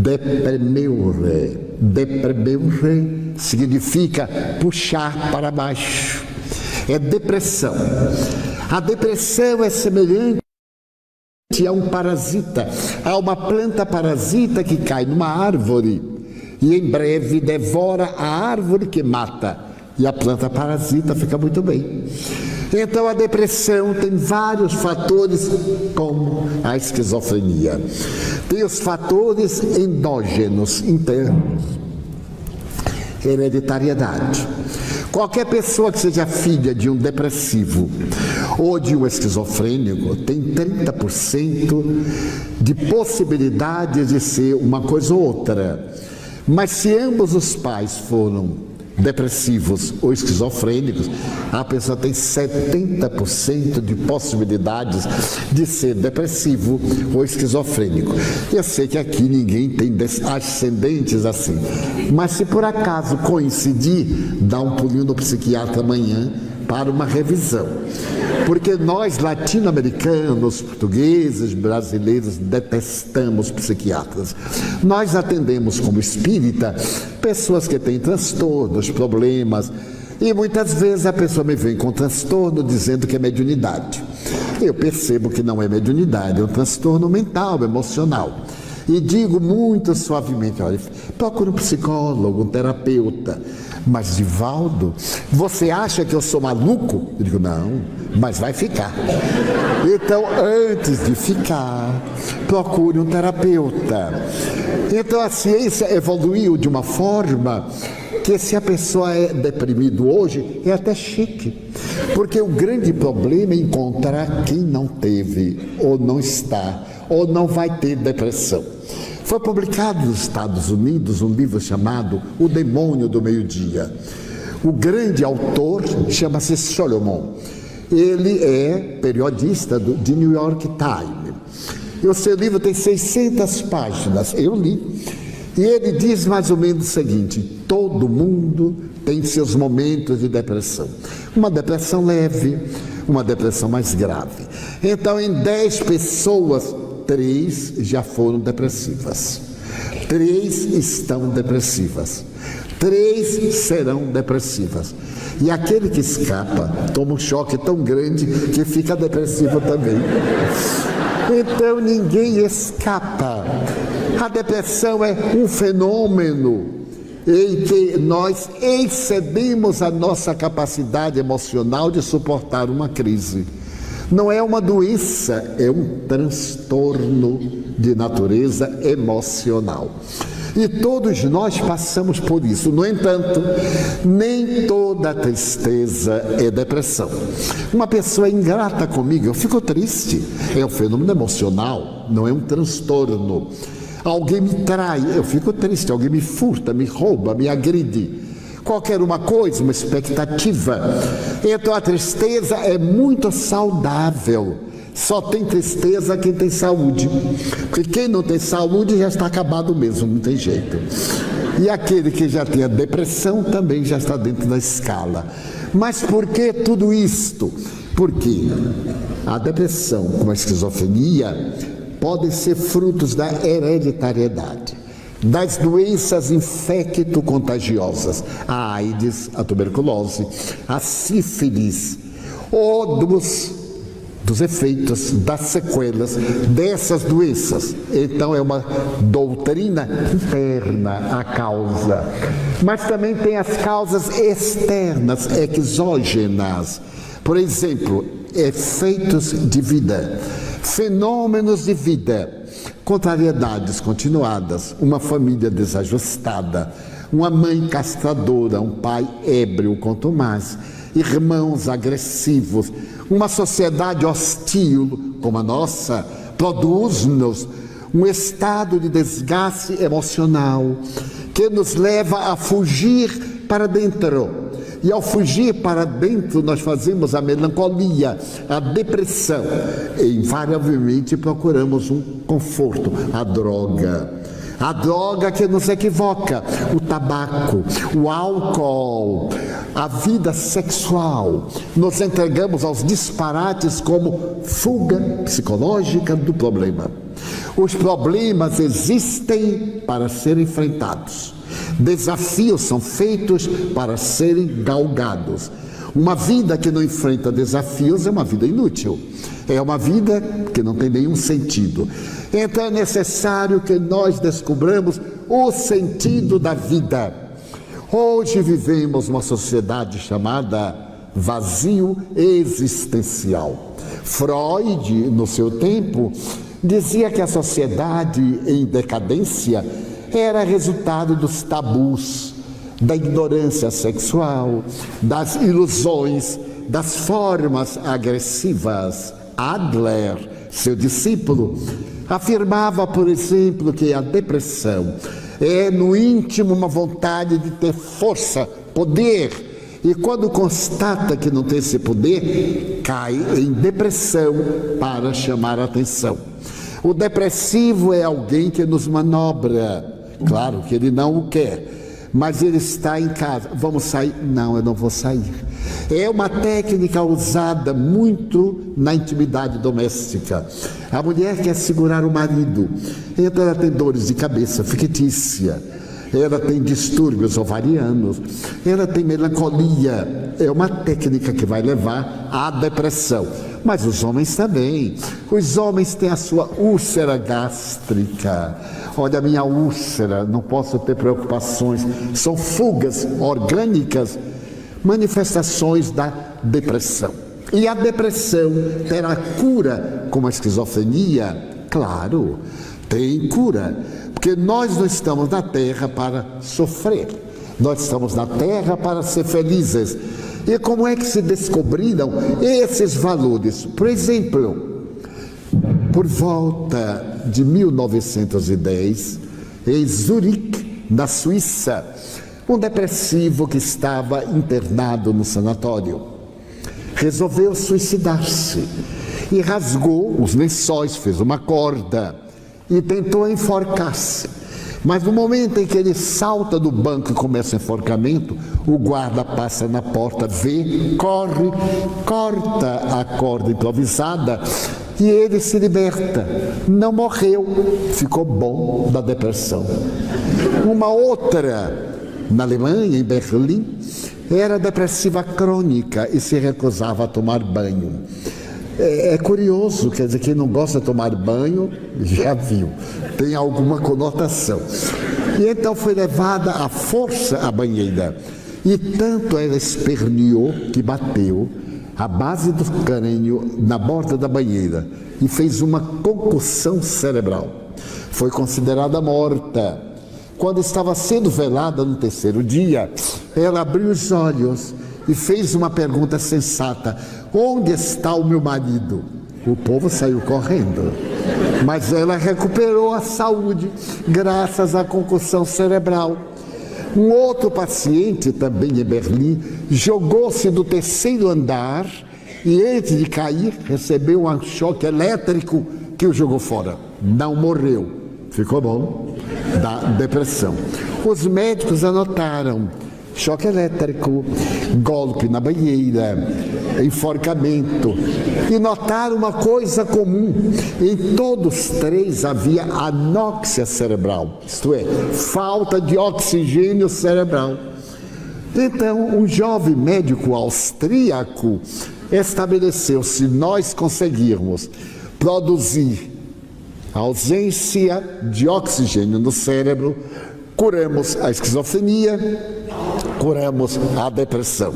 Depremere. Depremere significa puxar para baixo. É depressão. A depressão é semelhante a um parasita, a uma planta parasita que cai numa árvore e em breve devora a árvore que mata, e a planta parasita fica muito bem. Então a depressão tem vários fatores, como a esquizofrenia. Tem os fatores endógenos, internos. Hereditariedade. Qualquer pessoa que seja filha de um depressivo ou de um esquizofrênico tem 30% de possibilidade de ser uma coisa ou outra. Mas se ambos os pais foram depressivos ou esquizofrênicos, a pessoa tem 70% de possibilidades de ser depressivo ou esquizofrênico. Eu sei que aqui ninguém tem ascendentes assim, mas se por acaso coincidir, dá um pulinho no psiquiatra amanhã para uma revisão. Porque nós, latino-americanos, portugueses, brasileiros, detestamos psiquiatras. Nós atendemos como espírita pessoas que têm transtornos, problemas, e muitas vezes a pessoa me vem com transtorno dizendo que é mediunidade. Eu percebo que não é mediunidade, é um transtorno mental, emocional. E digo muito suavemente, olha, procura um psicólogo, um terapeuta. Mas, Divaldo, você acha que eu sou maluco? Eu digo, não, mas vai ficar. Então, antes de ficar, procure um terapeuta. Então, a ciência evoluiu de uma forma que, se a pessoa é deprimida hoje, é até chique. Porque o grande problema é encontrar quem não teve, ou não está, ou não vai ter depressão. Foi publicado nos Estados Unidos um livro chamado O Demônio do Meio-Dia. O grande autor chama-se Solomon. Ele é periodista de New York Times. E o seu livro tem 600 páginas, eu li. E ele diz mais ou menos o seguinte: todo mundo tem seus momentos de depressão. Uma depressão leve, uma depressão mais grave. Então, em 10 pessoas, 3 já foram depressivas, 3 estão depressivas, 3 serão depressivas. E aquele que escapa toma um choque tão grande que fica depressivo também. Então ninguém escapa. A depressão é um fenômeno em que nós excedemos a nossa capacidade emocional de suportar uma crise. Não é uma doença, é um transtorno de natureza emocional. E todos nós passamos por isso. No entanto, nem toda tristeza é depressão. Uma pessoa ingrata comigo, eu fico triste. É um fenômeno emocional, não é um transtorno. Alguém me trai, eu fico triste. Alguém me furta, me rouba, me agride. Qualquer uma coisa, uma expectativa. Então a tristeza é muito saudável. Só tem tristeza quem tem saúde. Porque quem não tem saúde já está acabado mesmo, não tem jeito. E aquele que já tem a depressão também já está dentro da escala. Mas por que tudo isto? Porque a depressão, como a esquizofrenia, podem ser frutos da hereditariedade, das doenças infecto-contagiosas, a AIDS, a tuberculose, a sífilis, ou dos efeitos, das sequelas dessas doenças. Então é uma doutrina interna a causa. Mas também tem as causas externas, exógenas. Por exemplo, efeitos de vida, fenômenos de vida, contrariedades continuadas, uma família desajustada, uma mãe castradora, um pai ébrio, quanto mais, irmãos agressivos, uma sociedade hostil como a nossa, produz-nos um estado de desgaste emocional que nos leva a fugir para dentro. E ao fugir para dentro, nós fazemos a melancolia, a depressão. E invariavelmente procuramos um conforto, a droga. A droga que nos equivoca, o tabaco, o álcool, a vida sexual. Nos entregamos aos disparates como fuga psicológica do problema. Os problemas existem para serem enfrentados. Desafios são feitos para serem galgados. Uma vida que não enfrenta desafios é uma vida inútil. É uma vida que não tem nenhum sentido. Então é necessário que nós descobramos o sentido da vida. Hoje vivemos uma sociedade chamada vazio existencial. Freud, no seu tempo, dizia que a sociedade em decadência era resultado dos tabus, da ignorância sexual, das ilusões, das formas agressivas. Adler, seu discípulo, afirmava, por exemplo, que a depressão é no íntimo uma vontade de ter força, poder, e quando constata que não tem esse poder, cai em depressão para chamar a atenção. O depressivo é alguém que nos manobra, claro que ele não o quer, mas ele está em casa. Vamos sair? Não, eu não vou sair. É uma técnica usada muito na intimidade doméstica. A mulher quer segurar o marido, então ela tem dores de cabeça fictícia, ela tem distúrbios ovarianos, ela tem melancolia. É uma técnica que vai levar à depressão. Mas os homens também. Os homens têm a sua úlcera gástrica. Olha, a minha úlcera, não posso ter preocupações. São fugas orgânicas, manifestações da depressão. E a depressão terá cura como a esquizofrenia? Claro, tem cura. Porque nós não estamos na Terra para sofrer. Nós estamos na Terra para ser felizes. E como é que se descobriram esses valores? Por exemplo, por volta de 1910, em Zurique, na Suíça, um depressivo que estava internado no sanatório resolveu suicidar-se e rasgou os lençóis, fez uma corda e tentou enforcar-se. Mas no momento em que ele salta do banco e começa o enforcamento, o guarda passa na porta, vê, corre, corta a corda improvisada e ele se liberta. Não morreu, ficou bom da depressão. Uma outra, na Alemanha, em Berlim, era depressiva crônica e se recusava a tomar banho. É curioso, quer dizer, quem não gosta de tomar banho, já viu, tem alguma conotação. E então foi levada à força à banheira. E tanto ela esperneou que bateu a base do crânio na borda da banheira e fez uma concussão cerebral. Foi considerada morta. Quando estava sendo velada no terceiro dia, ela abriu os olhos e fez uma pergunta sensata: onde está o meu marido? O povo saiu correndo, mas ela recuperou a saúde graças à concussão cerebral. Um outro paciente, também em Berlim, jogou-se do terceiro andar e, antes de cair, recebeu um choque elétrico que o jogou fora. Não morreu, ficou bom da depressão. Os médicos anotaram choque elétrico, golpe na banheira, enforcamento, e notaram uma coisa comum: em todos três havia anóxia cerebral, isto é, falta de oxigênio cerebral. Então, um jovem médico austríaco estabeleceu: se nós conseguirmos produzir a ausência de oxigênio no cérebro, curamos a esquizofrenia, curamos a depressão.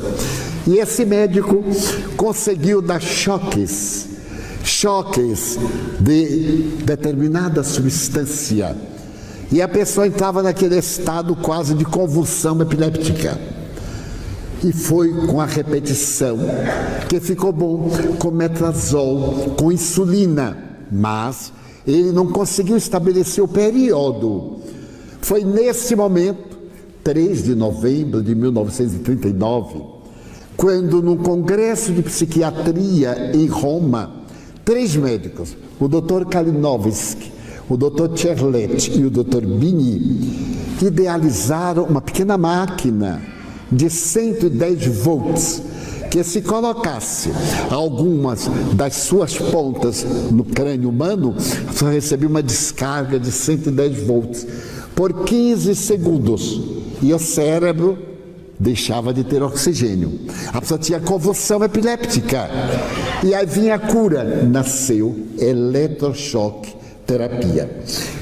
E esse médico conseguiu dar choques de determinada substância, e a pessoa entrava naquele estado quase de convulsão epiléptica. E foi com a repetição que ficou bom, com metrazol, com insulina, mas ele não conseguiu estabelecer o período. Foi nesse momento, 3 de novembro de 1939, quando no Congresso de Psiquiatria em Roma, 3 médicos, o Dr. Kalinowski, o Dr. Cerletti e o Dr. Bini, idealizaram uma pequena máquina de 110 volts, que se colocasse algumas das suas pontas no crânio humano, você recebia uma descarga de 110 volts por 15 segundos. E o cérebro deixava de ter oxigênio. A pessoa tinha convulsão epiléptica. E aí vinha a cura. Nasceu eletrochoque terapia.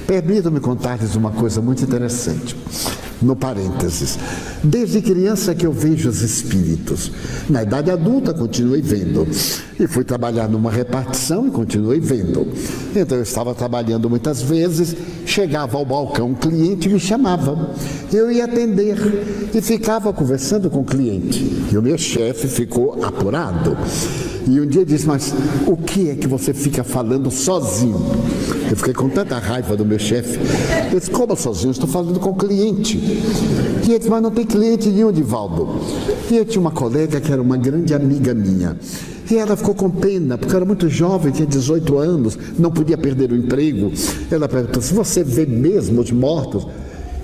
Permitam-me contar-lhes uma coisa muito interessante. No parênteses, desde criança que eu vejo os espíritos. Na idade adulta continuei vendo. E fui trabalhar numa repartição e continuei vendo. Então eu estava trabalhando muitas vezes, chegava ao balcão um cliente e me chamava. Eu ia atender e ficava conversando com o cliente. E o meu chefe ficou apurado. E um dia disse, mas o que é que você fica falando sozinho? Eu fiquei com tanta raiva do meu chefe. Eu disse, como sozinho? Eu estou falando com o cliente. E ele disse, mas não tem cliente nenhum, Divaldo. E eu tinha uma colega que era uma grande amiga minha. E ela ficou com pena, porque eu era muito jovem, tinha 18 anos, não podia perder o emprego. Ela perguntou, se você vê mesmo os mortos?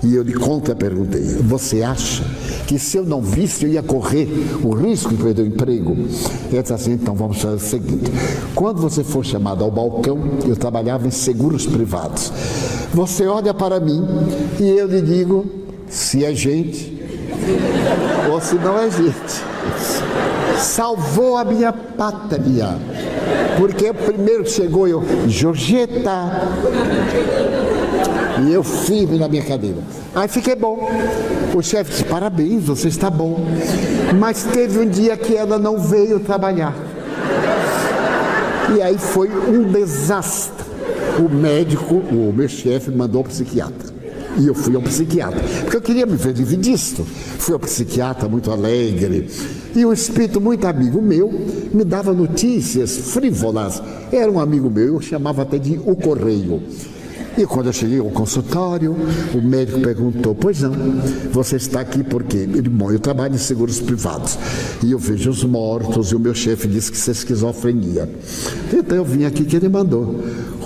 E eu de contra perguntei, você acha que se eu não visse eu ia correr o risco de perder o emprego? Ele disse assim, então vamos fazer o seguinte, quando você for chamado ao balcão, eu trabalhava em seguros privados, você olha para mim e eu lhe digo se é gente ou se não é gente. Salvou a minha pátria, porque o primeiro que chegou eu, Georgeta, e eu firme na minha cadeira. Aí fiquei bom. O chefe disse, parabéns, você está bom. Mas teve um dia que ela não veio trabalhar. E aí foi um desastre. O médico, o meu chefe, mandou ao psiquiatra. E eu fui ao psiquiatra, porque eu queria me ver livre disto. Fui ao psiquiatra muito alegre. E um espírito muito amigo meu me dava notícias frívolas. Era um amigo meu, eu chamava até de O Correio. E quando eu cheguei ao consultório, o médico perguntou, pois não, você está aqui por quê? Ele disse, bom, eu trabalho em seguros privados e eu vejo os mortos e o meu chefe disse que isso é esquizofrenia. Então eu vim aqui que ele mandou.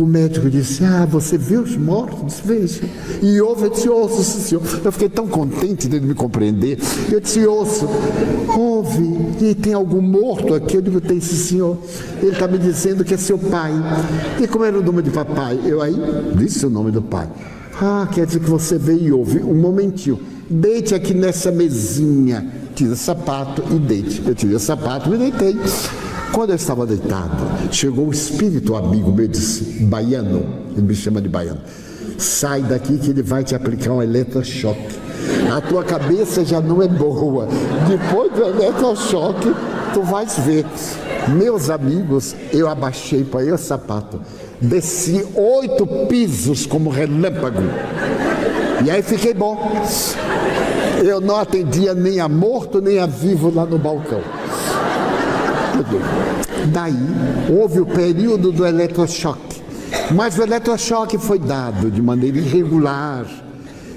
O médico disse, você vê os mortos? Vejo. E ouve, eu disse, ouço, senhor. Eu fiquei tão contente dele me compreender. Eu disse, ouço, ouve, e tem algum morto aqui? Eu digo, tem sim, senhor. Ele está me dizendo que é seu pai. E como era o nome de papai? Eu aí disse o nome do pai. Quer dizer que você vê e ouve. Um momentinho. Deite aqui nessa mesinha. Tira o sapato e deite. Eu tirei o sapato e me deitei. Quando eu estava deitado, chegou um espírito amigo meu, disse, baiano, ele me chama de baiano, sai daqui que ele vai te aplicar um eletrochoque. A tua cabeça já não é boa. Depois do eletrochoque, tu vais ver. Meus amigos, eu abaixei para o sapato, desci 8 pisos como relâmpago. E aí fiquei bom. Eu não atendia nem a morto nem a vivo lá no balcão. Daí houve o período do eletrochoque, mas o eletrochoque foi dado de maneira irregular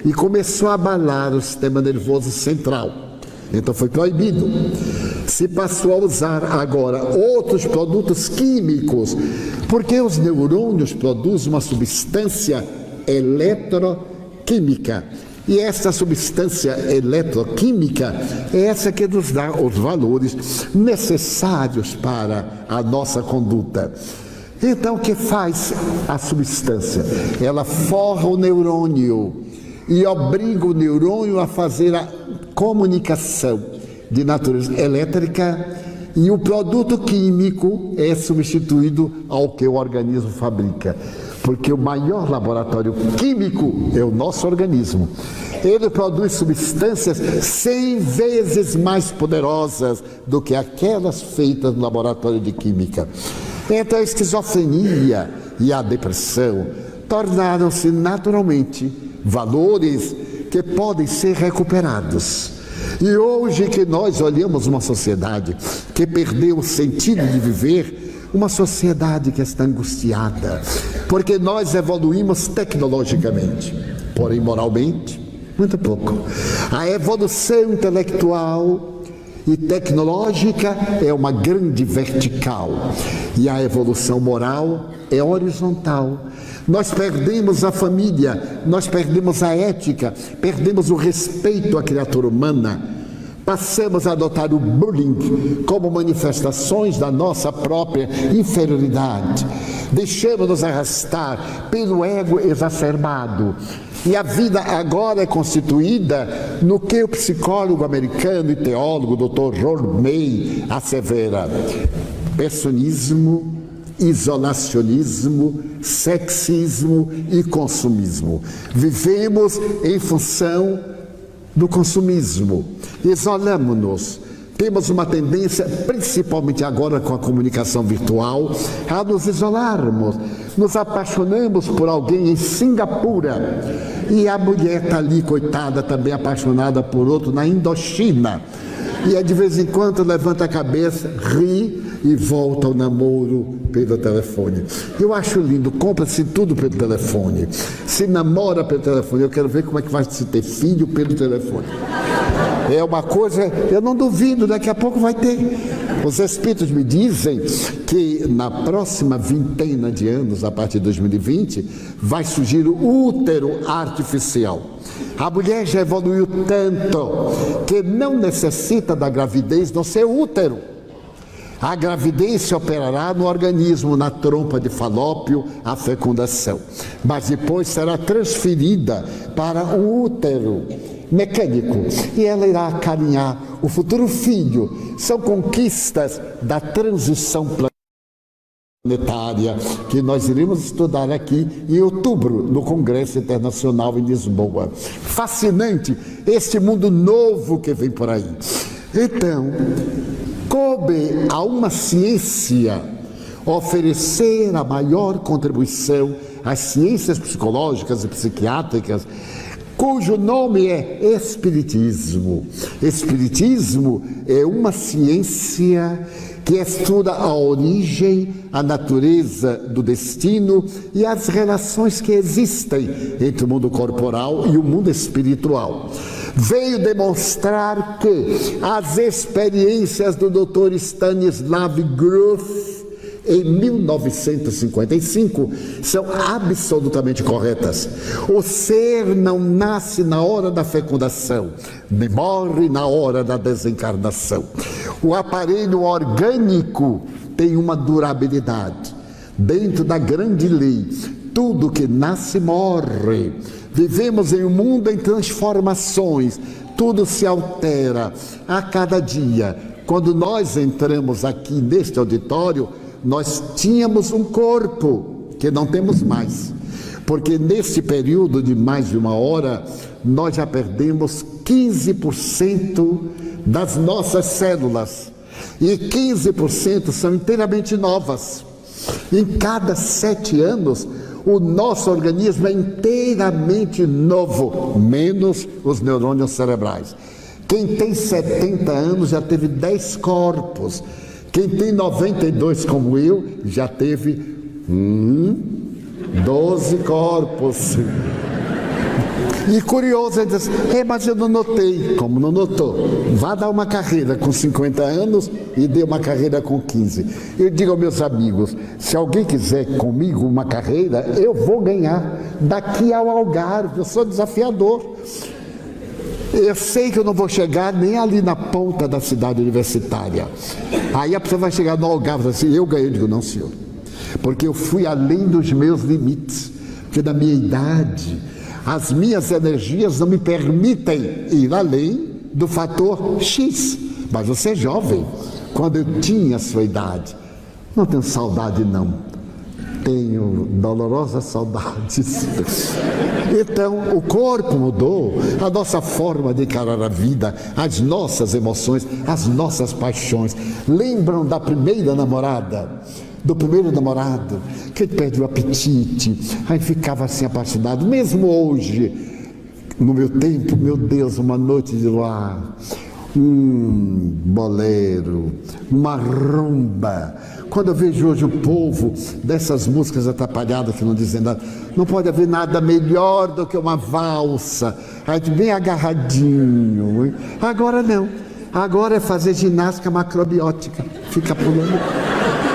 e começou a abalar o sistema nervoso central, então foi proibido. Se passou a usar agora outros produtos químicos, porque os neurônios produzem uma substância eletroquímica. E essa substância eletroquímica é essa que nos dá os valores necessários para a nossa conduta. Então, o que faz a substância? Ela forra o neurônio e obriga o neurônio a fazer a comunicação de natureza elétrica, e o produto químico é substituído ao que o organismo fabrica. Porque o maior laboratório químico é o nosso organismo. Ele produz substâncias 100 vezes mais poderosas do que aquelas feitas no laboratório de química. Então a esquizofrenia e a depressão tornaram-se naturalmente valores que podem ser recuperados. E hoje que nós olhamos uma sociedade que perdeu o sentido de viver, uma sociedade que está angustiada, porque nós evoluímos tecnologicamente, porém moralmente, muito pouco. A evolução intelectual e tecnológica é uma grande vertical, e a evolução moral é horizontal. Nós perdemos a família, nós perdemos a ética, perdemos o respeito à criatura humana, Passamos a adotar o bullying como manifestações da nossa própria inferioridade. Deixamos-nos arrastar pelo ego exacerbado. E a vida agora é constituída no que o psicólogo americano e teólogo Dr. Rolf May assevera: personismo, isolacionismo, sexismo e consumismo. Vivemos em função do consumismo, isolamos-nos, temos uma tendência, principalmente agora com a comunicação virtual, a nos isolarmos. Nos apaixonamos por alguém em Singapura e a mulher está ali, coitada, também apaixonada por outro na Indochina. E de vez em quando levanta a cabeça, ri e volta ao namoro pelo telefone. Eu acho lindo, compra-se tudo pelo telefone. Se namora pelo telefone, eu quero ver como é que vai se ter filho pelo telefone. É uma coisa, eu não duvido, daqui a pouco vai ter. Os espíritos me dizem que na próxima vintena de anos, a partir de 2020, vai surgir o útero artificial. A mulher já evoluiu tanto que não necessita da gravidez no seu útero. A gravidez se operará no organismo, na trompa de Falópio, a fecundação. Mas depois será transferida para um útero mecânico e ela irá acarinhar o futuro filho. São conquistas da transição planetária que nós iremos estudar aqui em outubro no Congresso Internacional em Lisboa. Fascinante este mundo novo que vem por aí. Então, coube a uma ciência oferecer a maior contribuição às ciências psicológicas e psiquiátricas, cujo nome é Espiritismo. Espiritismo é uma ciência que estuda a origem, a natureza do destino e as relações que existem entre o mundo corporal e o mundo espiritual. Veio demonstrar que as experiências do Dr. Stanislav Grof em 1955 são absolutamente corretas. O ser não nasce na hora da fecundação, nem morre na hora da desencarnação. O aparelho orgânico tem uma durabilidade. Dentro da grande lei, tudo que nasce morre. Vivemos em um mundo em transformações, tudo se altera a cada dia. Quando nós entramos aqui neste auditório, nós tínhamos um corpo que não temos mais, porque nesse período de mais de uma hora, nós já perdemos 15% das nossas células, e 15% são inteiramente novas. Em cada 7 anos, o nosso organismo é inteiramente novo, menos os neurônios cerebrais. Quem tem 70 anos já teve 10 corpos. Quem tem 92 como eu, já teve 12 corpos. E curioso, ele diz, mas eu não notei. Como não notou? Vá dar uma carreira com 50 anos e dê uma carreira com 15. Eu digo aos meus amigos, se alguém quiser comigo uma carreira, eu vou ganhar. Daqui ao Algarve, eu sou desafiador. Eu sei que eu não vou chegar nem ali na ponta da cidade universitária. Aí a pessoa vai chegar no Algarve assim, eu ganhei. Eu digo, não senhor, porque eu fui além dos meus limites, porque da minha idade, as minhas energias não me permitem ir além do fator X. Mas você é jovem. Quando eu tinha a sua idade, não tenho saudade não. Tenho dolorosas saudades. Então, o corpo mudou, a nossa forma de encarar a vida, as nossas emoções, as nossas paixões. Lembram da primeira namorada? Do primeiro namorado, que ele perde o apetite, aí ficava assim apaixonado. Mesmo hoje, no meu tempo, meu Deus, uma noite de luar, um bolero, uma rumba. Quando eu vejo hoje o povo dessas músicas atrapalhadas que não dizem nada, não pode haver nada melhor do que uma valsa, aí bem agarradinho. Agora não, agora é fazer ginástica macrobiótica, fica pulando.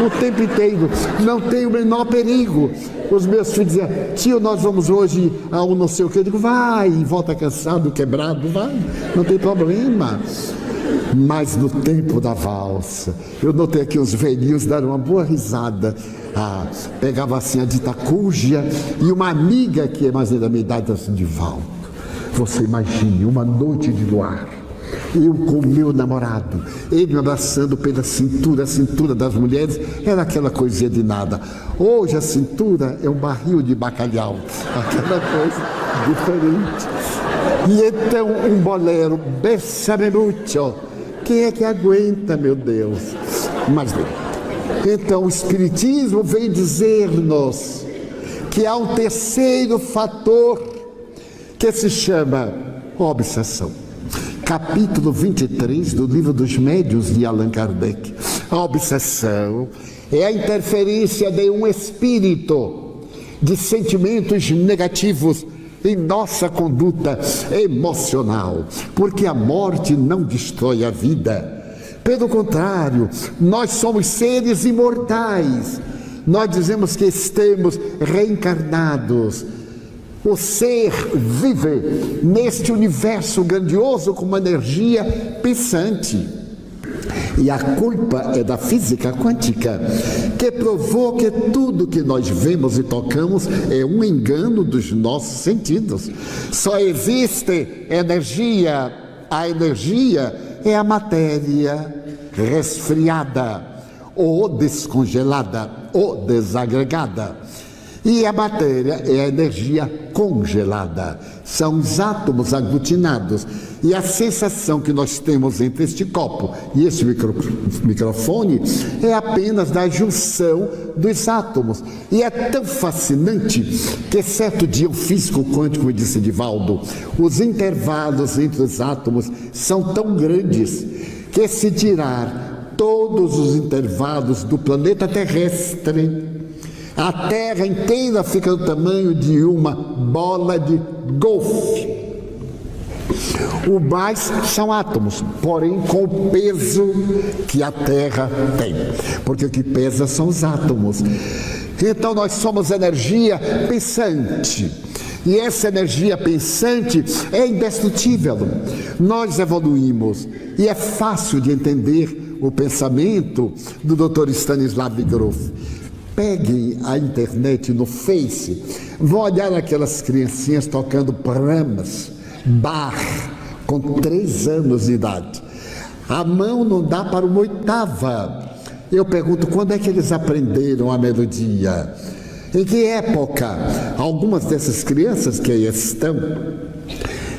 o tempo inteiro, não tem o menor perigo. Os meus filhos diziam: tio, nós vamos hoje a um não sei o que. Eu digo: vai, e volta cansado, quebrado, vai, não tem problema. Mas no tempo da valsa, eu notei que os velhinhos deram uma boa risada. Pegava assim a dita Cúgia e uma amiga que é mais da minha idade, assim: Divaldo, você imagine uma noite de luar, eu com o meu namorado, ele me abraçando pela cintura, a cintura das mulheres era aquela coisinha de nada. Hoje a cintura é um barril de bacalhau, aquela coisa diferente. E então um bolero, Bésame mucho, quem é que aguenta, meu Deus? Mas bem, então o Espiritismo vem dizer-nos que há um terceiro fator que se chama obsessão. Capítulo 23 do Livro dos Médiuns de Allan Kardec. A obsessão é a interferência de um espírito, de sentimentos negativos em nossa conduta emocional, porque a morte não destrói a vida. Pelo contrário, nós somos seres imortais. Nós dizemos que estamos reencarnados. O ser vive neste universo grandioso com uma energia pensante. E a culpa é da física quântica, que provou que tudo que nós vemos e tocamos é um engano dos nossos sentidos. Só existe energia. A energia é a matéria resfriada, ou descongelada, ou desagregada. E a matéria é a energia congelada, são os átomos aglutinados. E a sensação que nós temos entre este copo e este microfone é apenas da junção dos átomos. E é tão fascinante que certo dia o físico quântico me disse: Divaldo, os intervalos entre os átomos são tão grandes que se tirar todos os intervalos do planeta terrestre, a Terra inteira fica do tamanho de uma bola de golfe. O mais são átomos, porém com o peso que a Terra tem, porque o que pesa são os átomos. Então nós somos energia pensante, e essa energia pensante é indestrutível. Nós evoluímos, e é fácil de entender o pensamento do Dr. Stanislav Grof. Peguem a internet no Face, vão olhar aquelas criancinhas tocando Brahms, Bach, com 3 anos de idade. A mão não dá para uma oitava. Eu pergunto: quando é que eles aprenderam a melodia? Em que época? Algumas dessas crianças que aí estão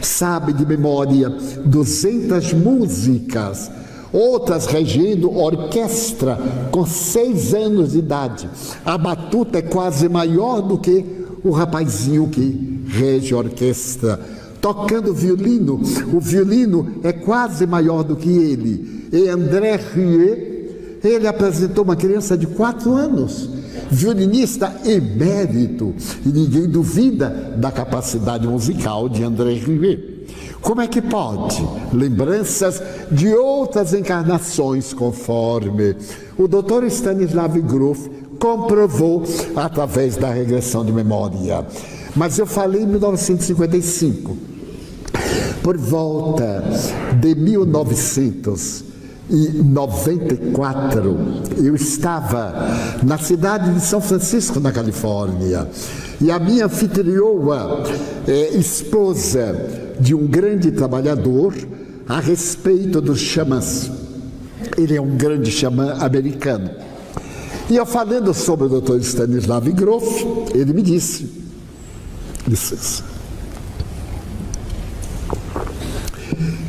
sabem de memória 200 músicas. Outras regendo orquestra com 6 anos de idade. A batuta é quase maior do que o rapazinho que rege a orquestra. Tocando violino, o violino é quase maior do que ele. E André Rieu, ele apresentou uma criança de 4 anos, violinista emérito, e ninguém duvida da capacidade musical de André Rieu. Como é que pode? Lembranças de outras encarnações, conforme o Dr. Stanislav Grof comprovou através da regressão de memória. Mas eu falei em 1955. Por volta de 1994, eu estava na cidade de São Francisco, na Califórnia, e a minha anfitrioa, esposa de um grande trabalhador, a respeito dos xamãs. Ele é um grande xamã americano. E eu falando sobre o Dr. Stanislav Grof, ele me disse: licença,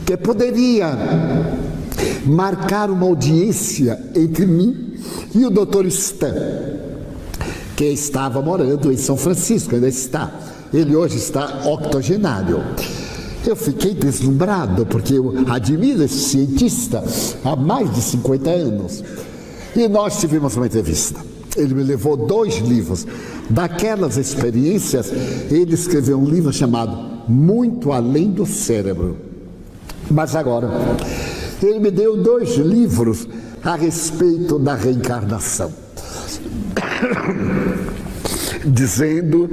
que poderia marcar uma audiência entre mim e o Dr. Stan, que estava morando em São Francisco, ainda está. Ele hoje está octogenário. Eu fiquei deslumbrado, porque eu admiro esse cientista há mais de 50 anos. E nós tivemos uma entrevista. Ele me levou 2 livros. Daquelas experiências, ele escreveu um livro chamado Muito Além do Cérebro. Mas agora, ele me deu 2 livros a respeito da reencarnação, dizendo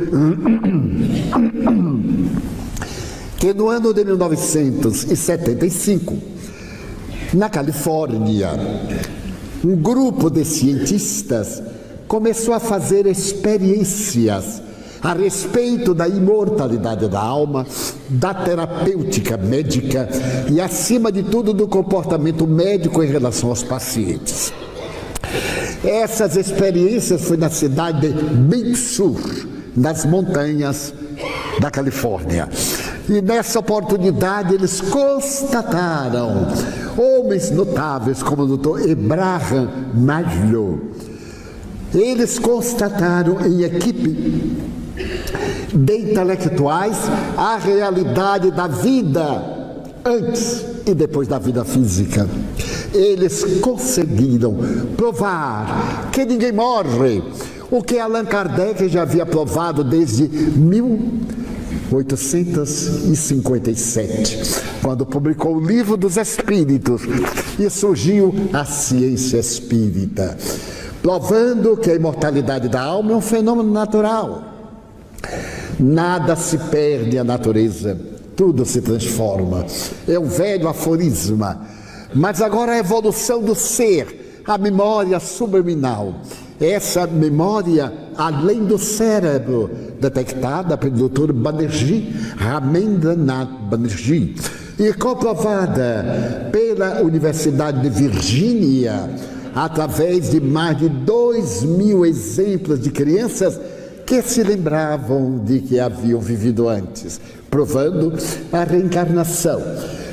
que no ano de 1975, na Califórnia, um grupo de cientistas começou a fazer experiências a respeito da imortalidade da alma, da terapêutica médica e, acima de tudo, do comportamento médico em relação aos pacientes. Essas experiências foi na cidade de Big Sur, nas montanhas da Califórnia. E nessa oportunidade eles constataram homens notáveis como o Dr. Abraham Maslow. Eles constataram em equipe de intelectuais a realidade da vida antes e depois da vida física. Eles conseguiram provar que ninguém morre, o que Allan Kardec já havia provado desde 1857, quando publicou o Livro dos Espíritos e surgiu a ciência espírita, provando que a imortalidade da alma é um fenômeno natural. Nada se perde a natureza, tudo se transforma. É um velho aforisma. Mas agora a evolução do ser, a memória subliminal, essa memória além do cérebro, detectada pelo Dr. Banerjee, Ramendranath Banerjee, e comprovada pela Universidade de Virgínia, através de mais de 2.000 exemplos de crianças que se lembravam de que haviam vivido antes, provando a reencarnação.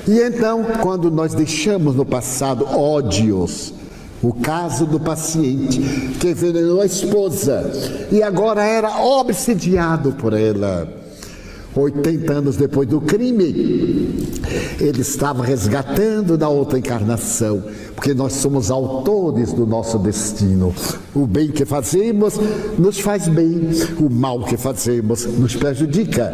E então, quando nós deixamos no passado ódios, o caso do paciente que envenenou a esposa e agora era obsidiado por ela, 80 anos depois do crime, ele estava resgatando da outra encarnação, porque nós somos autores do nosso destino. O bem que fazemos nos faz bem, o mal que fazemos nos prejudica.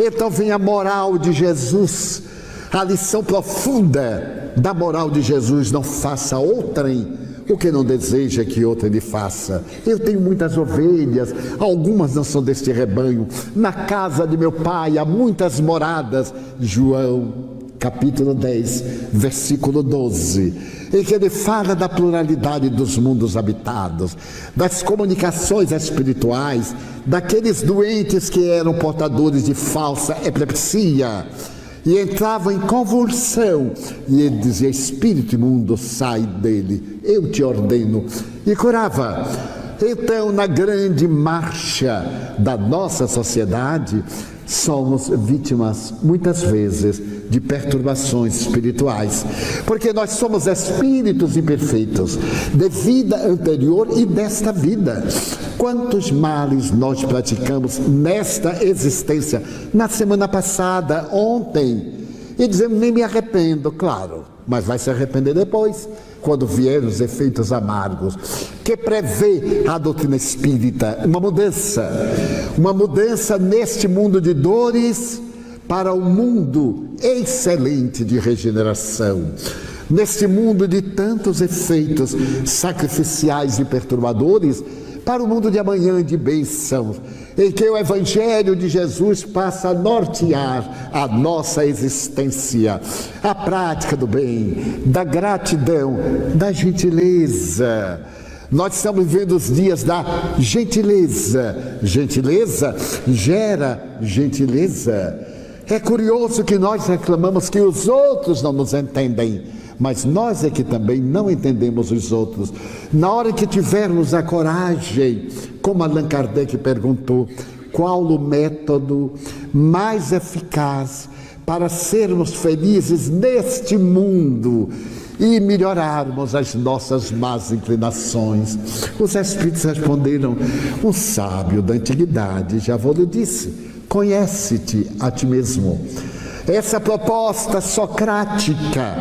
Então vem a moral de Jesus, a lição profunda da moral de Jesus: não faça outrem o que não deseja que outrem lhe faça. Eu tenho muitas ovelhas, algumas não são deste rebanho. Na casa de meu pai há muitas moradas. João, capítulo 10, versículo 12. Em que ele fala da pluralidade dos mundos habitados, das comunicações espirituais, daqueles doentes que eram portadores de falsa epilepsia e entravam em convulsão, e ele dizia: espírito imundo, sai dele, eu te ordeno, e curava. Então, na grande marcha da nossa sociedade, somos vítimas, muitas vezes, de perturbações espirituais, porque nós somos espíritos imperfeitos, de vida anterior e desta vida. Quantos males nós praticamos nesta existência, na semana passada, ontem, e dizemos: nem me arrependo. Claro, mas vai se arrepender depois, quando vierem os efeitos amargos, que prevê a doutrina espírita, uma mudança neste mundo de dores para um mundo excelente de regeneração, neste mundo de tantos efeitos sacrificiais e perturbadores, para o mundo de amanhã de bênção, em que o Evangelho de Jesus passa a nortear a nossa existência, a prática do bem, da gratidão, da gentileza. Nós estamos vivendo os dias da gentileza. Gentileza gera gentileza. É curioso que nós reclamamos que os outros não nos entendem, mas nós é que também não entendemos os outros. Na hora que tivermos a coragem, como Allan Kardec perguntou, qual o método mais eficaz para sermos felizes neste mundo e melhorarmos as nossas más inclinações? Os Espíritos responderam: um sábio da antiguidade já vos disse, conhece-te a ti mesmo. Essa proposta socrática,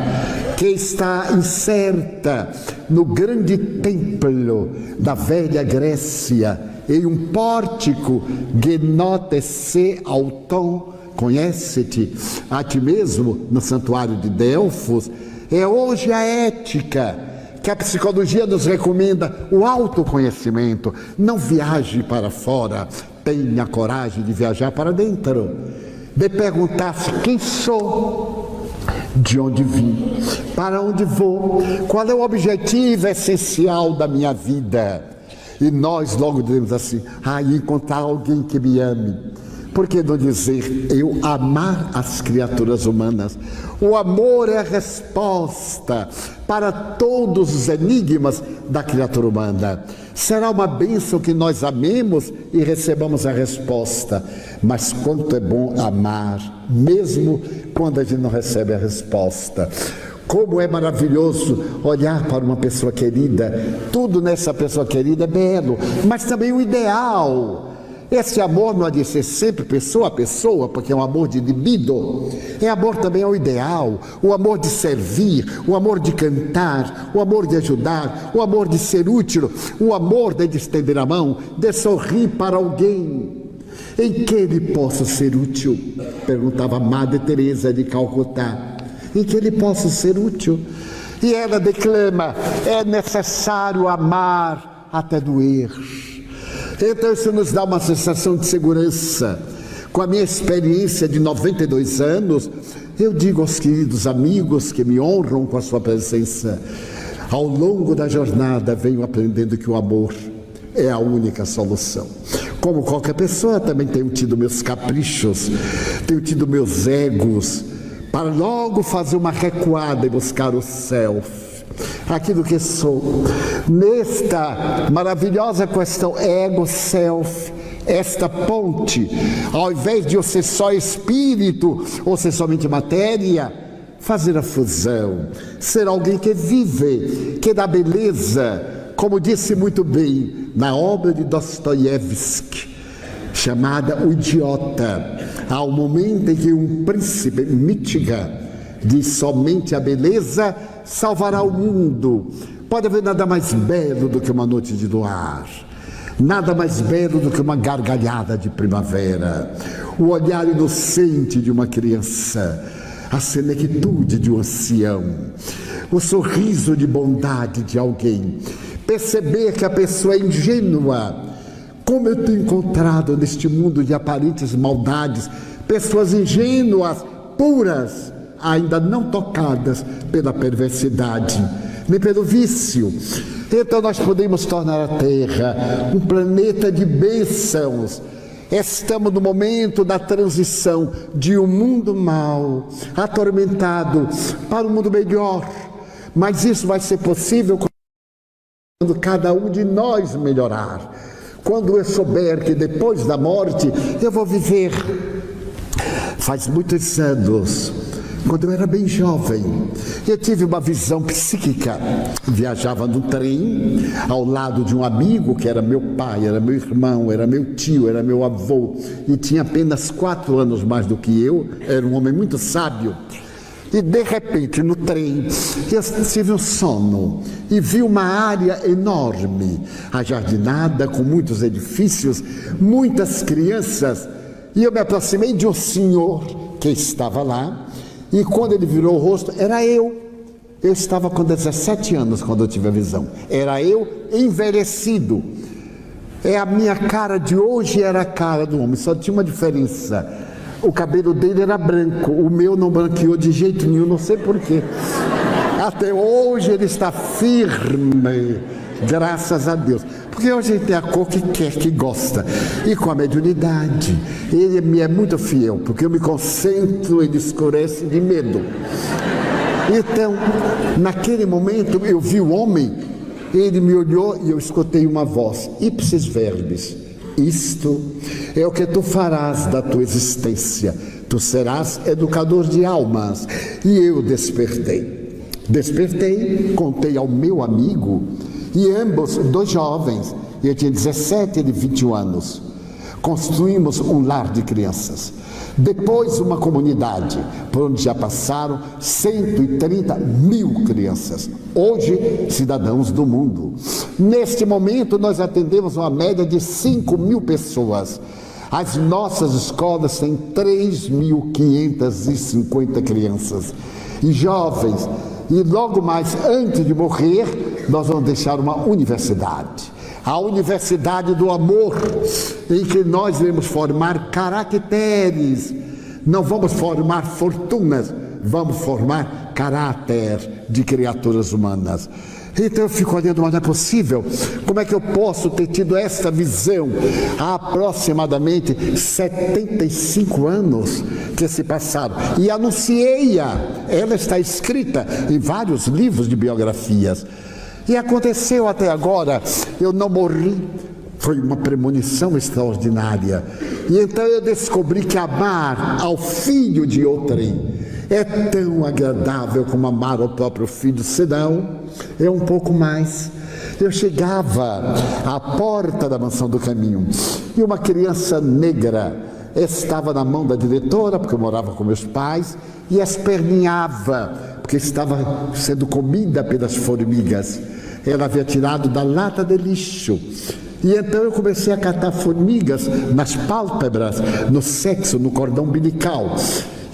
que está inserta no grande templo da velha Grécia, em um pórtico, Gnótese auton, conhece-te a ti mesmo, no santuário de Delfos, é hoje a ética que a psicologia nos recomenda o autoconhecimento. Não viaje para fora, tenha coragem de viajar para dentro, de perguntar-se quem sou, de onde vim, para onde vou, qual é o objetivo essencial da minha vida. E nós logo dizemos assim: encontrar alguém que me ame. Por que não dizer eu amar as criaturas humanas? O amor é a resposta para todos os enigmas da criatura humana. Será uma bênção que nós amemos e recebamos a resposta. Mas quanto é bom amar, mesmo quando a gente não recebe a resposta. Como é maravilhoso olhar para uma pessoa querida. Tudo nessa pessoa querida é belo, mas também o ideal. Esse amor não há de ser sempre pessoa a pessoa, porque é um amor de libido. É amor também ao ideal, o amor de servir, o amor de cantar, o amor de ajudar, o amor de ser útil, o amor de estender a mão, de sorrir para alguém. Em que ele possa ser útil? Perguntava a Madre Teresa de Calcutá. Em que ele possa ser útil? E ela declama: é necessário amar até doer. Então isso nos dá uma sensação de segurança. Com a minha experiência de 92 anos, eu digo aos queridos amigos que me honram com a sua presença, ao longo da jornada venho aprendendo que o amor é a única solução. Como qualquer pessoa, também tenho tido meus caprichos, tenho tido meus egos, para logo fazer uma recuada e buscar o self, aquilo que sou. Nesta maravilhosa questão ego-self, esta ponte, ao invés de eu ser só espírito ou ser somente matéria, fazer a fusão, ser alguém que vive, que dá beleza, como disse muito bem na obra de Dostoiévski, chamada O Idiota. Há um momento em que um príncipe Mitiga diz: somente a beleza salvará o mundo. Pode haver nada mais belo do que uma noite de luar, nada mais belo do que uma gargalhada de primavera, o olhar inocente de uma criança, a senectude de um ancião, o sorriso de bondade de alguém, perceber que a pessoa é ingênua. Como eu tenho encontrado neste mundo de aparentes maldades pessoas ingênuas, puras, ainda não tocadas pela perversidade, nem pelo vício. Então nós podemos tornar a Terra um planeta de bênçãos. Estamos no momento da transição de um mundo mau, atormentado, para um mundo melhor. Mas isso vai ser possível quando cada um de nós melhorar. Quando eu souber que depois da morte eu vou viver. Faz muitos anos, quando eu era bem jovem, eu tive uma visão psíquica. Viajava no trem, ao lado de um amigo que era meu pai, era meu irmão, era meu tio, era meu avô, e tinha apenas 4 anos mais do que eu, era um homem muito sábio. E de repente, no trem, eu tive um sono e vi uma área enorme, ajardinada, com muitos edifícios, muitas crianças. E eu me aproximei de um senhor que estava lá, e quando ele virou o rosto, era eu. Eu estava com 17 anos quando eu tive a visão. Era eu envelhecido. É a minha cara de hoje, era a cara do homem, só tinha uma diferença. O cabelo dele era branco, o meu não branqueou de jeito nenhum, não sei porquê. Até hoje ele está firme, graças a Deus. Porque hoje ele tem a cor que quer, que gosta. E com a mediunidade, ele me é muito fiel, porque eu me concentro, ele escurece de medo. Então, naquele momento, eu vi o homem, ele me olhou e eu escutei uma voz, ipsis verbis. Isto é o que tu farás da tua existência. Tu serás educador de almas. E eu despertei. Despertei, contei ao meu amigo, e ambos, 2 jovens, eu tinha 17 e ele 21 anos. Construímos um lar de crianças. Depois uma comunidade, por onde já passaram 130 mil crianças, hoje cidadãos do mundo. Neste momento nós atendemos uma média de 5 mil pessoas. As nossas escolas têm 3.550 crianças e jovens. E logo mais, antes de morrer, nós vamos deixar uma universidade. A universidade do amor, em que nós iremos formar caracteres. Não vamos formar fortunas, vamos formar caráter de criaturas humanas. Então eu fico olhando, mas não é possível. Como é que eu posso ter tido essa visão há aproximadamente 75 anos que se passaram? E anunciei-a. Ela está escrita em vários livros de biografias. E aconteceu até agora, eu não morri. Foi uma premonição extraordinária. E então eu descobri que amar ao filho de outrem é tão agradável como amar ao próprio filho, senão é um pouco mais. Eu chegava à porta da Mansão do Caminho e uma criança negra estava na mão da diretora, porque eu morava com meus pais, e esperneava, porque estava sendo comida pelas formigas. Ela havia tirado da lata de lixo. E então eu comecei a catar formigas nas pálpebras, no sexo, no cordão umbilical.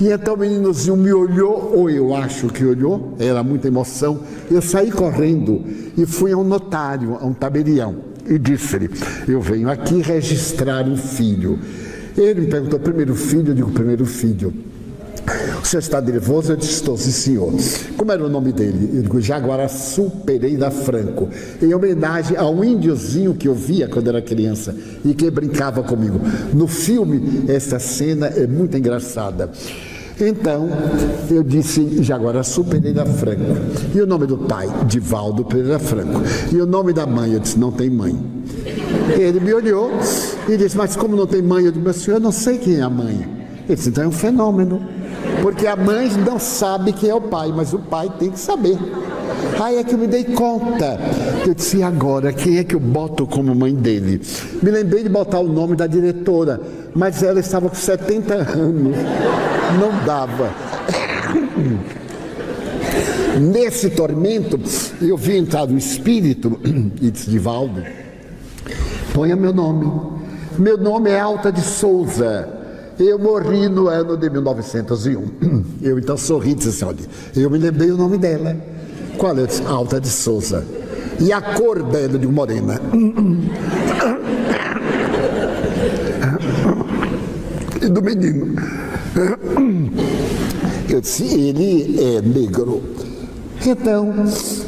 E então o meninozinho me olhou, ou eu acho que olhou, era muita emoção. Eu saí correndo e fui a um notário, a um tabelião, e disse-lhe: eu venho aqui registrar um filho. Ele me perguntou: primeiro filho? Eu digo: primeiro filho. O senhor está nervoso? Eu disse: estou, sim, senhor. Como era o nome dele? Eu digo: Jaguaraçu Pereira Franco, em homenagem ao índiozinho que eu via quando era criança e que brincava comigo. No filme, essa cena é muito engraçada. Então, eu disse: Jaguaraçu Pereira Franco. E o nome do pai? Divaldo Pereira Franco. E o nome da mãe? Eu disse: não tem mãe. Ele me olhou e disse: mas como não tem mãe? Eu disse: mas senhor, eu não sei quem é a mãe. Ele disse: então é um fenômeno, porque a mãe não sabe quem é o pai, mas o pai tem que saber. Aí é que eu me dei conta. Eu disse: e agora, quem é que eu boto como mãe dele? Me lembrei de botar o nome da diretora, mas ela estava com 70 anos, não dava. Nesse tormento, eu vi entrar um espírito e disse: Divaldo, ponha meu nome. Meu nome é Alta de Souza. Eu morri no ano de 1901. Eu então sorri e disse assim: olha, eu me lembrei o nome dela. Qual é? Alta de Souza. E a cor dela? De morena. E do menino? Eu disse: ele é negro. Então,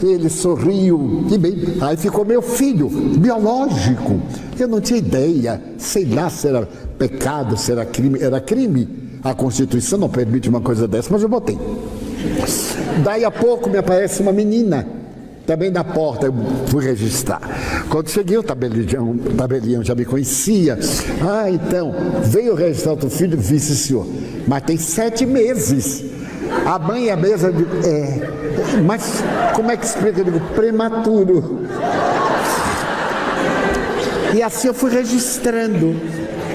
ele sorriu, e bem, aí ficou meu filho, biológico. Eu não tinha ideia, sei lá se era pecado, se era crime. Era crime, a Constituição não permite uma coisa dessa, mas eu botei. Daí a pouco me aparece uma menina, também na porta, eu fui registrar. Quando cheguei, o tabelião já me conhecia. Ah, então, veio registrar o teu filho? Vice, senhor, mas tem 7 meses. A mãe é mesmo, mas como é que explica? Eu digo: prematuro. E assim eu fui registrando.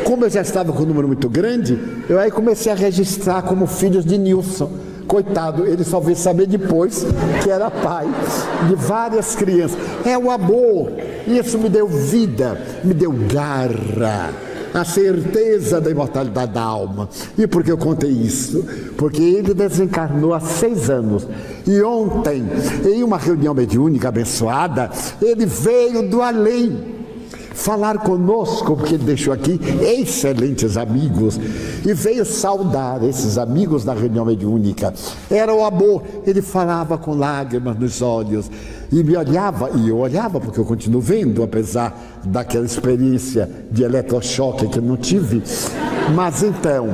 Como eu já estava com um número muito grande, eu aí comecei a registrar como filhos de Nilson. Coitado, ele só veio saber depois que era pai de várias crianças. É o amor, isso me deu vida, me deu garra, a certeza da imortalidade da alma. E por que eu contei isso? Porque ele desencarnou há 6 anos. E ontem, em uma reunião mediúnica abençoada, ele veio do além falar conosco, porque ele deixou aqui excelentes amigos, e veio saudar esses amigos da reunião mediúnica. Era o amor. Ele falava com lágrimas nos olhos e me olhava, e eu olhava, porque eu continuo vendo, apesar daquela experiência de eletrochoque que eu não tive. Mas então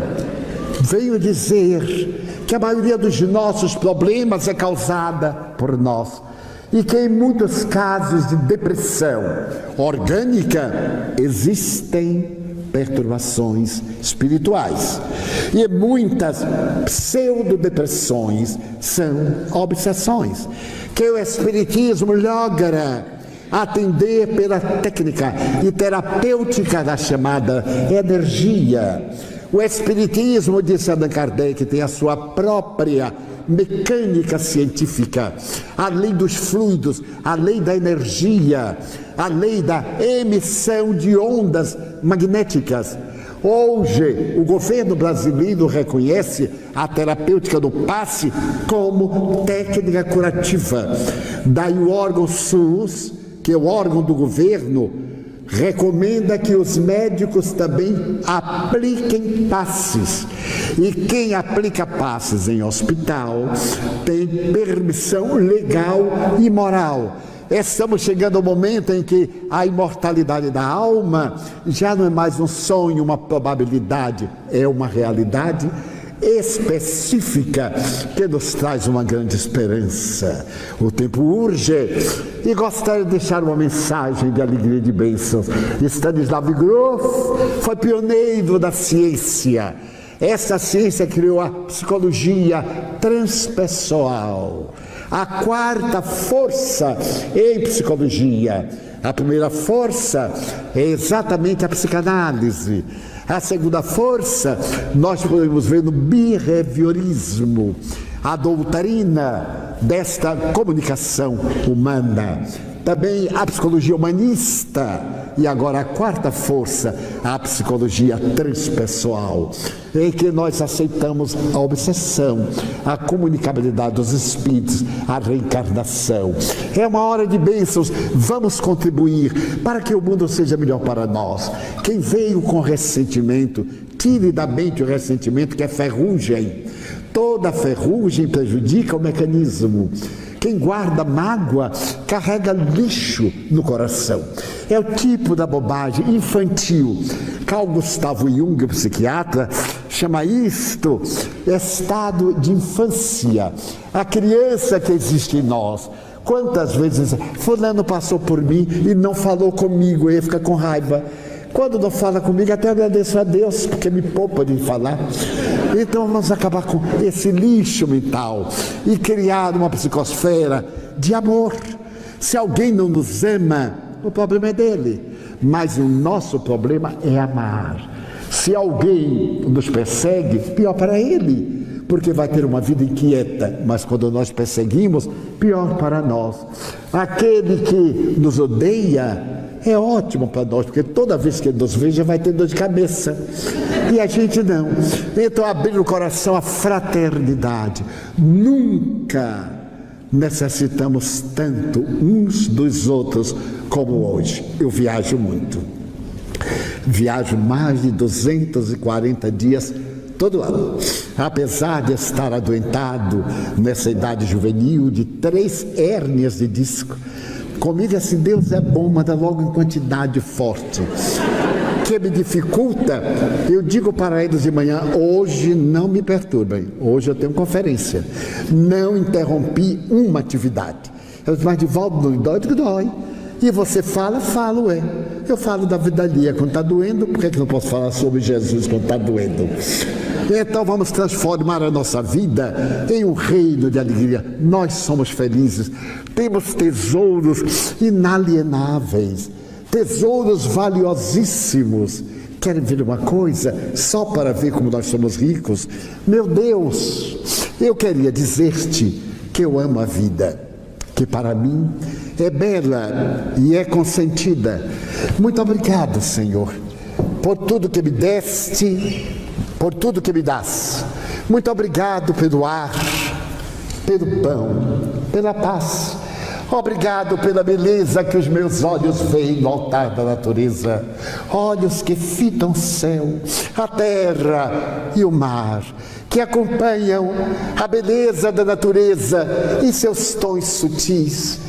veio dizer que a maioria dos nossos problemas é causada por nós, e que em muitos casos de depressão orgânica existem perturbações espirituais, e muitas pseudodepressões são obsessões, que o Espiritismo logra atender pela técnica e terapêutica da chamada energia. O Espiritismo, disse Allan Kardec, tem a sua própria mecânica científica, a lei dos fluidos, a lei da energia, a lei da emissão de ondas magnéticas. Hoje, o governo brasileiro reconhece a terapêutica do passe como técnica curativa. Daí o órgão SUS, que é o órgão do governo, recomenda que os médicos também apliquem passes. E quem aplica passes em hospital tem permissão legal e moral. Estamos chegando ao momento em que a imortalidade da alma já não é mais um sonho, uma probabilidade, é uma realidade específica que nos traz uma grande esperança. O tempo urge e gostaria de deixar uma mensagem de alegria e de bênçãos. Stanislav Grof foi pioneiro da ciência. Essa ciência criou a psicologia transpessoal, a quarta força em psicologia. A primeira força é exatamente a psicanálise. A segunda força nós podemos ver no behaviorismo, a doutrina desta comunicação humana. Também a psicologia humanista e agora a quarta força, a psicologia transpessoal, em que nós aceitamos a obsessão, a comunicabilidade dos espíritos, a reencarnação. É uma hora de bênçãos, vamos contribuir para que o mundo seja melhor para nós. Quem veio com ressentimento, tire da mente o ressentimento, que é ferrugem. Toda ferrugem prejudica o mecanismo. Quem guarda mágoa carrega lixo no coração. É o tipo da bobagem infantil. Carl Gustav Jung, o psiquiatra, chama isto estado de infância. A criança que existe em nós. Quantas vezes fulano passou por mim e não falou comigo, ele fica com raiva. Quando não fala comigo, até agradeço a Deus, porque me poupa de falar. Então vamos acabar com esse lixo mental e criar uma psicosfera de amor. Se alguém não nos ama, o problema é dele, mas o nosso problema é amar. Se alguém nos persegue, pior para ele, porque vai ter uma vida inquieta, mas quando nós perseguimos, pior para nós. Aquele que nos odeia é ótimo para nós, porque toda vez que ele nos veja vai ter dor de cabeça. E a gente não. Então abrir o coração à fraternidade. Nunca necessitamos tanto uns dos outros como hoje. Eu viajo muito. Viajo mais de 240 dias todo ano. Apesar de estar adoentado nessa idade juvenil de 3 hérnias de disco, comigo assim, Deus é bom, manda logo em quantidade forte. Que me dificulta, eu digo para eles de manhã, hoje não me perturbem, hoje eu tenho conferência. Não interrompi uma atividade. Eu digo, mas Divaldo, não dói? Eu digo, dói. E você fala? Falo, é. Eu falo da vida alheia quando está doendo, por que não posso falar sobre Jesus quando está doendo? Então vamos transformar a nossa vida em um reino de alegria. Nós somos felizes, temos tesouros inalienáveis, tesouros valiosíssimos. Querem ver uma coisa? Só para ver como nós somos ricos? Meu Deus, eu queria dizer-te que eu amo a vida, que para mim é bela e é consentida. Muito obrigado, Senhor, por tudo que me deste, por tudo que me dás. Muito obrigado pelo ar, pelo pão, pela paz. Obrigado pela beleza que os meus olhos veem no altar da natureza. Olhos que fitam o céu, a terra e o mar, que acompanham a beleza da natureza em seus tons sutis.